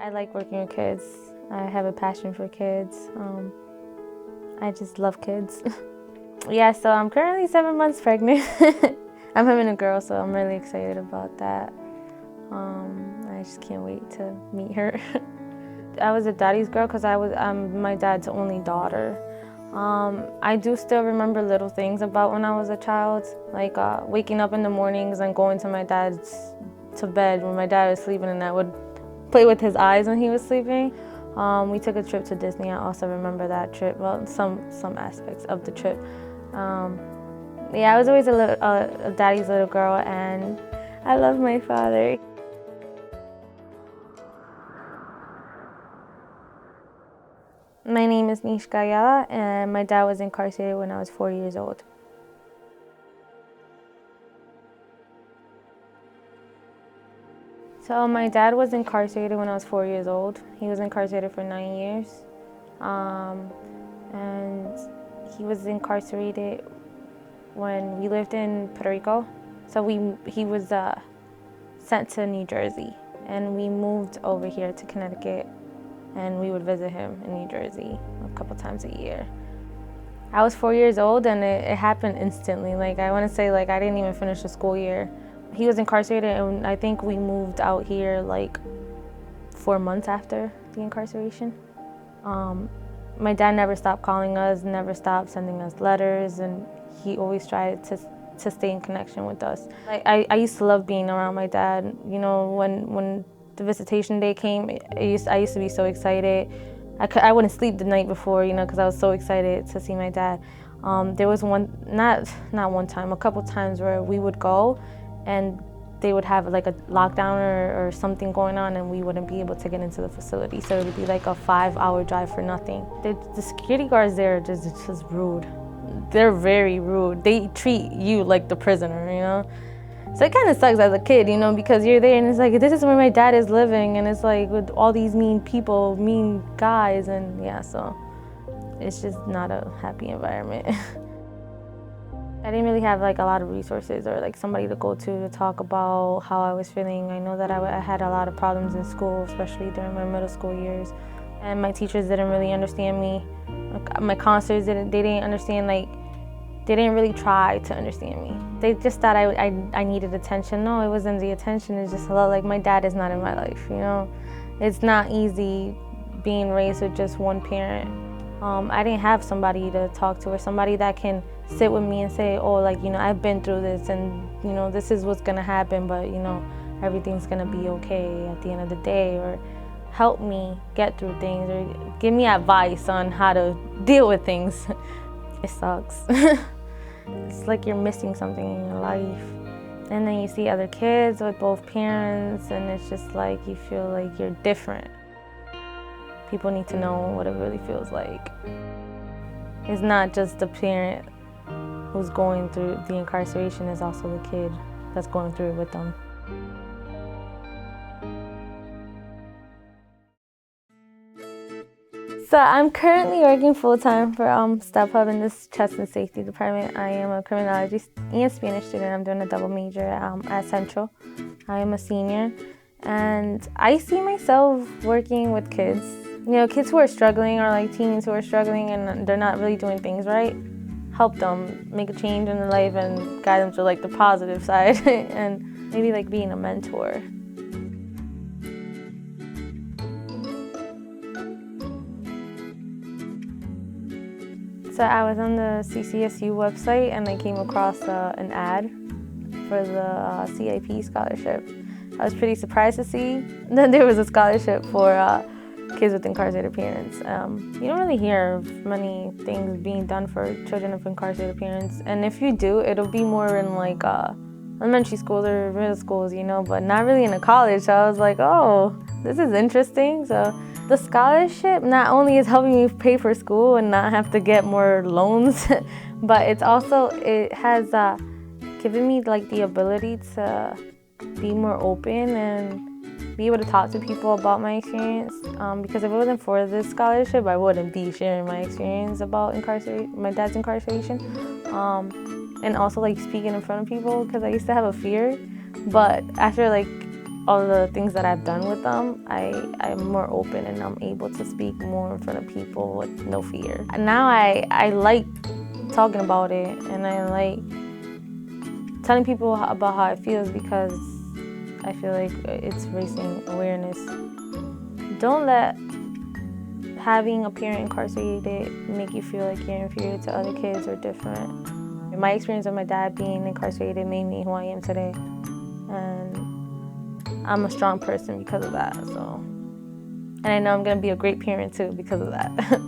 I like working with kids. I have a passion for kids. I just love kids. Yeah, so I'm currently 7 months pregnant. I'm having a girl, so I'm really excited about that. I just can't wait to meet her. I was a daddy's girl because I'm my dad's only daughter. I do still remember little things about when I was a child, like waking up in the mornings and going to my dad's to bed when my dad was sleeping, and I would play with his eyes when he was sleeping. We took a trip to Disney. I also remember that trip. Well, some aspects of the trip. Yeah, I was always a daddy's little girl, and I love my father. My name is Nishka, and my dad was incarcerated when I was 4 years old. So my dad was incarcerated when I was 4 years old. He was incarcerated for 9 years. And he was incarcerated when we lived in Puerto Rico. So he was sent to New Jersey, and we moved over here to Connecticut, and we would visit him in New Jersey a couple times a year. I was 4 years old, and it happened instantly. Like, I want to say, like, I didn't even finish the school year. He was incarcerated, and I think we moved out here like 4 months after the incarceration. My dad never stopped calling us, never stopped sending us letters, and he always tried to stay in connection with us. I used to love being around my dad. You know, when the visitation day came, I used to be so excited. I wouldn't sleep the night before, you know, because I was so excited to see my dad. There was not one time, a couple times where we would go, and they would have like a lockdown or something going on, and we wouldn't be able to get into the facility. So it would be like a 5-hour drive for nothing. The security guards there are just rude. They're very rude. They treat you like the prisoner, you know? So it kind of sucks as a kid, you know, because you're there and it's like, this is where my dad is living, and it's like with all these mean people, mean guys, and yeah, so it's just not a happy environment. I didn't really have like a lot of resources or like somebody to go to talk about how I was feeling. I know that I had a lot of problems in school, especially during my middle school years, and my teachers didn't really understand me. My counselors didn't understand, like, they didn't really try to understand me. They just thought I needed attention. No, it wasn't the attention. It's just a lot like my dad is not in my life, you know? It's not easy being raised with just one parent. I didn't have somebody to talk to or somebody that can sit with me and say, oh, like, you know, I've been through this, and, you know, this is what's gonna happen, but, you know, everything's gonna be okay at the end of the day, or help me get through things, or give me advice on how to deal with things. It sucks. It's like you're missing something in your life. And then you see other kids with both parents, and it's just like you feel like you're different. People need to know what it really feels like. It's not just the parent who's going through the incarceration, it's also the kid that's going through it with them. So I'm currently working full-time for StepHub in this Trust and Safety Department. I am a criminology and Spanish student. I'm doing a double major at Central. I am a senior, and I see myself working with kids. You know, kids who are struggling, or like teens who are struggling and they're not really doing things right. Help them make a change in their life and guide them to like the positive side, and maybe like being a mentor. So I was on the CCSU website, and I came across an ad for the CIP scholarship. I was pretty surprised to see that there was a scholarship for kids with incarcerated parents. You don't really hear of many things being done for children of incarcerated parents, and if you do, it'll be more in like elementary schools or middle schools, you know, but not really in a college. So I was like, oh, this is interesting. So the scholarship not only is helping me pay for school and not have to get more loans, but it has given me like the ability to be more open and be able to talk to people about my experience. Because if it wasn't for this scholarship, I wouldn't be sharing my experience about my dad's incarceration. And also like speaking in front of people, because I used to have a fear. But after like all the things that I've done with them, I'm more open and I'm able to speak more in front of people with no fear. And now I like talking about it, and I like telling people about how it feels, because I feel like it's raising awareness. Don't let having a parent incarcerated make you feel like you're inferior to other kids or different. My experience of my dad being incarcerated made me who I am today, and I'm a strong person because of that. So, and I know I'm gonna be a great parent too because of that.